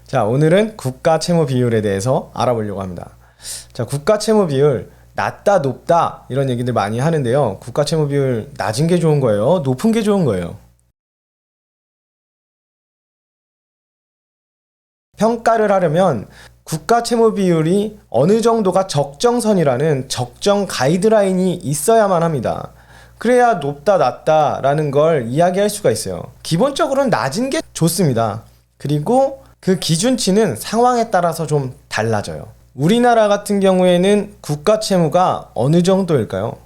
자, 오늘은 국가 채무 비율에 대해서 알아보려고 합니다. 자, 국가 채무 비율 낮다, 높다 이런 얘기들 많이 하는데요. 국가 채무 비율 낮은 게 좋은 거예요? 높은 게 좋은 거예요? 평가를 하려면 국가 채무 비율이 어느 정도가 적정선이라는 적정 가이드라인이 있어야만 합니다. 그래야 높다, 낮다라는 걸 이야기할 수가 있어요. 기본적으로는 낮은 게 좋습니다. 그리고 그 기준치는 상황에 따라서 좀 달라져요. 우리나라 같은 경우에는 국가 채무가 어느 정도일까요?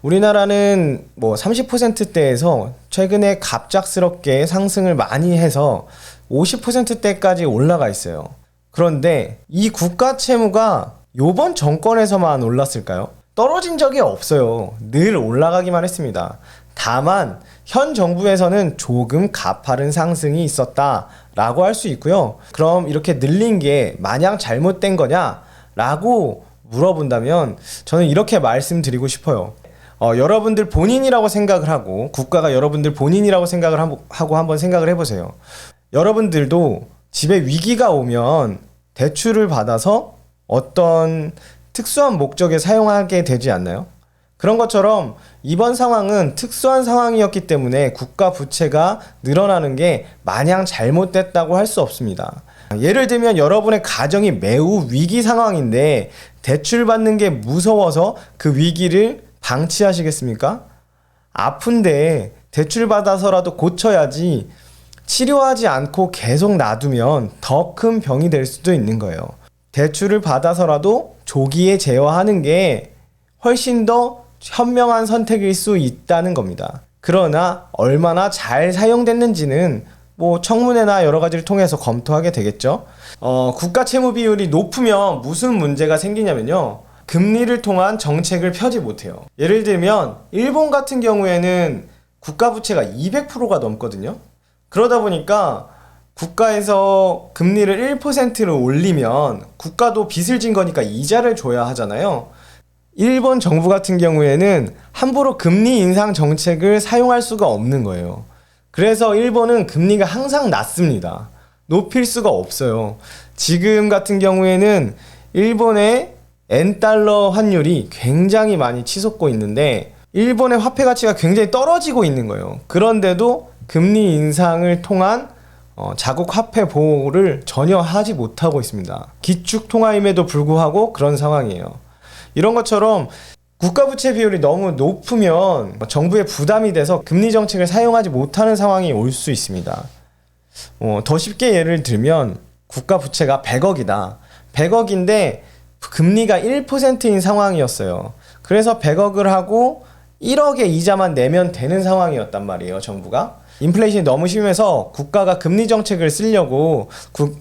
우리나라는 뭐 30%대에서 최근에 갑작스럽게 상승을 많이 해서 50%대까지 올라가 있어요. 그런데 이 국가 채무가 요번 정권에서만 올랐을까요? 떨어진 적이 없어요. 늘 올라가기만 했습니다. 다만 현 정부에서는 조금 가파른 상승이 있었다라고 할 수 있고요. 그럼 이렇게 늘린 게 마냥 잘못된 거냐? 라고 물어본다면 저는 이렇게 말씀드리고 싶어요. 여러분들 본인이라고 생각을 하고 국가가 여러분들 본인이라고 생각을 하고 한번 생각을 해보세요. 여러분들도 집에 위기가 오면 대출을 받아서 어떤 특수한 목적에 사용하게 되지 않나요? 그런 것처럼 이번 상황은 특수한 상황이었기 때문에 국가 부채가 늘어나는 게 마냥 잘못됐다고 할 수 없습니다. 예를 들면 여러분의 가정이 매우 위기 상황인데 대출 받는 게 무서워서 그 위기를 방치하시겠습니까? 아픈데 대출 받아서라도 고쳐야지 치료하지 않고 계속 놔두면 더 큰 병이 될 수도 있는 거예요. 대출을 받아서라도 조기에 제어하는 게 훨씬 더 현명한 선택일 수 있다는 겁니다. 그러나 얼마나 잘 사용됐는지는 뭐 청문회나 여러 가지를 통해서 검토하게 되겠죠. 국가 채무 비율이 높으면 무슨 문제가 생기냐면요. 금리를 통한 정책을 펴지 못해요. 예를 들면 일본 같은 경우에는 국가 부채가 200%가 넘거든요. 그러다 보니까 국가에서 금리를 1%로 올리면 국가도 빚을 진 거니까 이자를 줘야 하잖아요. 일본 정부 같은 경우에는 함부로 금리 인상 정책을 사용할 수가 없는 거예요. 그래서 일본은 금리가 항상 낮습니다. 높일 수가 없어요. 지금 같은 경우에는 일본의 엔달러 환율이 굉장히 많이 치솟고 있는데 일본의 화폐 가치가 굉장히 떨어지고 있는 거예요. 그런데도 금리 인상을 통한 자국 화폐 보호를 전혀 하지 못하고 있습니다. 기축 통화임에도 불구하고 그런 상황이에요. 이런 것처럼 국가 부채 비율이 너무 높으면 정부에 부담이 돼서 금리 정책을 사용하지 못하는 상황이 올 수 있습니다. 더 쉽게 예를 들면 국가 부채가 100억이다. 100억인데 금리가 1%인 상황이었어요. 그래서 100억을 하고 1억의 이자만 내면 되는 상황이었단 말이에요, 정부가. 인플레이션이 너무 심해서 국가가 금리 정책을 쓰려고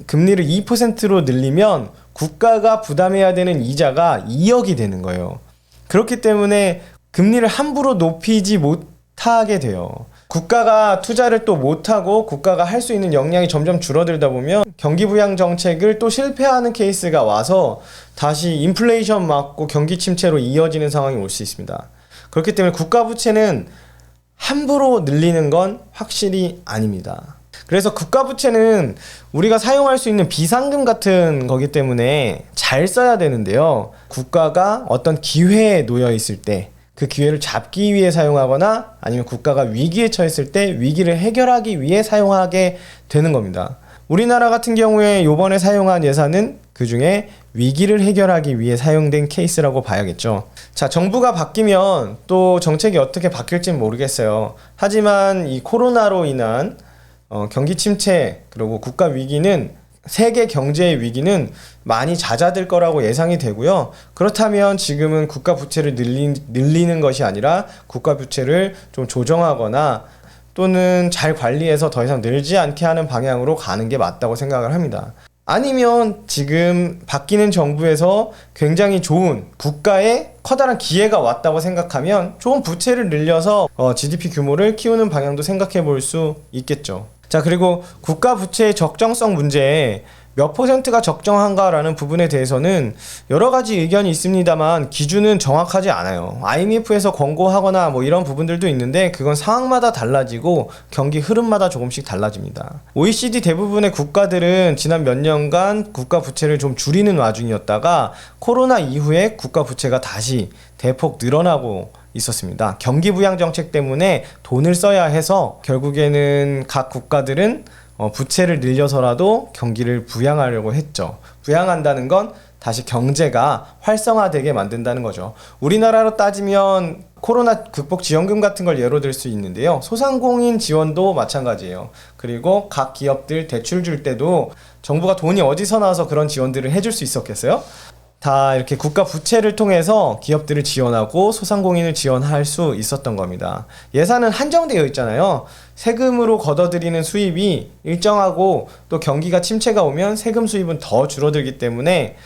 금리를 2%로 늘리면 국가가 부담해야 되는 이자가 2억이 되는 거예요. 그렇기 때문에 금리를 함부로 높이지 못하게 돼요. 국가가 투자를 또 못하고 국가가 할 수 있는 역량이 점점 줄어들다 보면 경기 부양 정책을 또 실패하는 케이스가 와서 다시 인플레이션 맞고 경기 침체로 이어지는 상황이 올 수 있습니다. 그렇기 때문에 국가 부채는 함부로 늘리는 건 확실히 아닙니다. 그래서 국가 부채는 우리가 사용할 수 있는 비상금 같은 거기 때문에 잘 써야 되는데요. 국가가 어떤 기회에 놓여 있을 때 그 기회를 잡기 위해 사용하거나 아니면 국가가 위기에 처했을 때 위기를 해결하기 위해 사용하게 되는 겁니다. 우리나라 같은 경우에 이번에 사용한 예산은 그 중에 위기를 해결하기 위해 사용된 케이스라고 봐야겠죠. 자, 정부가 바뀌면 또 정책이 어떻게 바뀔지는 모르겠어요. 하지만 이 코로나로 인한 경기 침체 그리고 국가 위기는 세계 경제의 위기는 많이 잦아들 거라고 예상이 되고요. 그렇다면 지금은 국가 부채를 늘리는 것이 아니라 국가 부채를 좀 조정하거나 또는 잘 관리해서 더 이상 늘지 않게 하는 방향으로 가는 게 맞다고 생각을 합니다. 아니면 지금 바뀌는 정부에서 굉장히 좋은 국가에 커다란 기회가 왔다고 생각하면 좋은 부채를 늘려서 GDP 규모를 키우는 방향도 생각해 볼 수 있겠죠. 자, 그리고 국가 부채의 적정성 문제에 몇 퍼센트가 적정한가라는 부분에 대해서는 여러 가지 의견이 있습니다만 기준은 정확하지 않아요. IMF에서 권고하거나 뭐 이런 부분들도 있는데 그건 상황마다 달라지고 경기 흐름마다 조금씩 달라집니다. OECD 대부분의 국가들은 지난 몇 년간 국가 부채를 좀 줄이는 와중이었다가 코로나 이후에 국가 부채가 다시 대폭 늘어나고 있었습니다. 경기 부양 정책 때문에 돈을 써야 해서 결국에는 각 국가들은 부채를 늘려서라도 경기를 부양하려고 했죠. 부양한다는 건 다시 경제가 활성화되게 만든다는 거죠. 우리나라로 따지면 코로나 극복 지원금 같은 걸 예로 들 수 있는데요. 소상공인 지원도 마찬가지예요. 그리고 각 기업들 대출 줄 때도 정부가 돈이 어디서 나와서 그런 지원들을 해줄 수 있었겠어요? 다 이렇게 국가 부채를 통해서 기업들을 지원하고 소상공인을 지원할 수 있었던 겁니다. 예산은 한정되어 있잖아요. 세금으로 걷어들이는 수입이 일정하고 또 경기가 침체가 오면 세금 수입은 더 줄어들기 때문에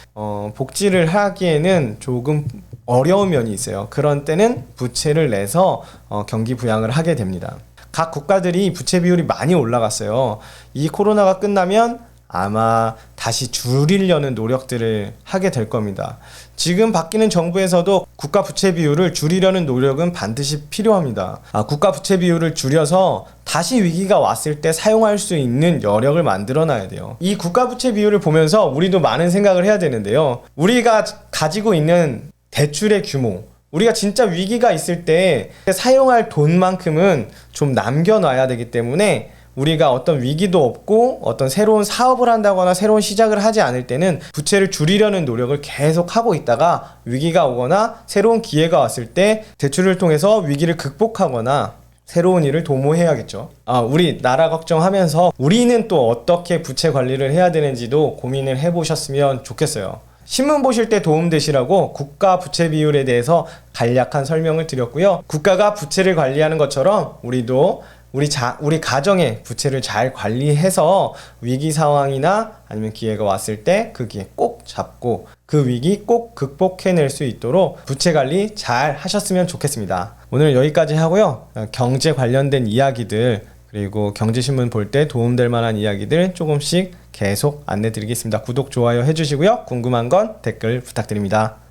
복지를 하기에는 조금 어려운 면이 있어요. 그런 때는 부채를 내서 경기 부양을 하게 됩니다. 각 국가들이 부채 비율이 많이 올라갔어요. 이 코로나가 끝나면 아마 다시 줄이려는 노력들을 하게 될 겁니다. 지금 바뀌는 정부에서도 국가 부채 비율을 줄이려는 노력은 반드시 필요합니다. 국가 부채 비율을 줄여서 다시 위기가 왔을 때 사용할 수 있는 여력을 만들어 놔야 돼요. 이 국가 부채 비율을 보면서 우리도 많은 생각을 해야 되는데요. 우리가 가지고 있는 대출의 규모, 우리가 진짜 위기가 있을 때 사용할 돈만큼은 좀 남겨놔야 되기 때문에 우리가 어떤 위기도 없고 어떤 새로운 사업을 한다거나 새로운 시작을 하지 않을 때는 부채를 줄이려는 노력을 계속 하고 있다가 위기가 오거나 새로운 기회가 왔을 때 대출을 통해서 위기를 극복하거나 새로운 일을 도모해야겠죠. 우리 나라 걱정하면서 우리는 또 어떻게 부채 관리를 해야 되는지도 고민을 해보셨으면 좋겠어요. 신문 보실 때 도움되시라고 국가 부채 비율에 대해서 간략한 설명을 드렸고요. 국가가 부채를 관리하는 것처럼 우리도 우리 가정의 부채를 잘 관리해서 위기 상황이나 아니면 기회가 왔을 때 그 기회 꼭 잡고 그 위기 꼭 극복해낼 수 있도록 부채 관리 잘 하셨으면 좋겠습니다. 오늘 여기까지 하고요. 경제 관련된 이야기들 그리고 경제신문 볼 때 도움될 만한 이야기들 조금씩 계속 안내 드리겠습니다. 구독, 좋아요 해주시고요. 궁금한 건 댓글 부탁드립니다.